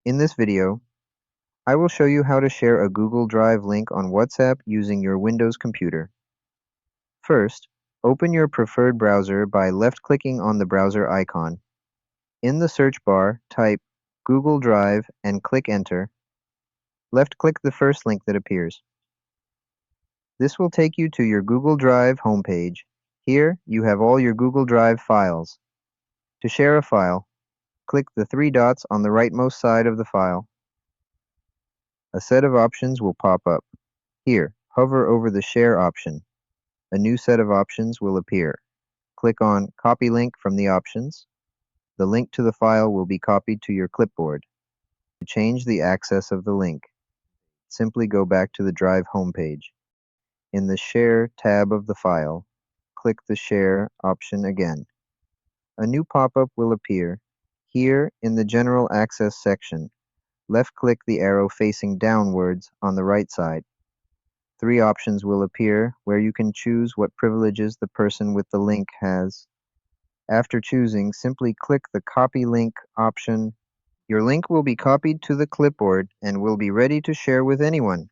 In this video, I will show you how to share a Google Drive link on WhatsApp using your Windows computer. First, open your preferred browser by left-clicking on the browser icon. In the search bar, type Google Drive and click Enter. Left-click the first link that appears. This will take you to your Google Drive homepage. Here, you have all your Google Drive files. To share a file, click the three dots on the rightmost side of the file. A set of options will pop up. Here, hover over the Share option. A new set of options will appear. Click on Copy Link from the options. The link to the file will be copied to your clipboard. To change the access of the link, simply go back to the Drive homepage. In the Share tab of the file, click the Share option again. A new pop-up will appear. Here, in the General Access section, left-click the arrow facing downwards on the right side. Three options will appear where you can choose what privileges the person with the link has. After choosing, simply click the Copy Link option. Your link will be copied to the clipboard and will be ready to share with anyone.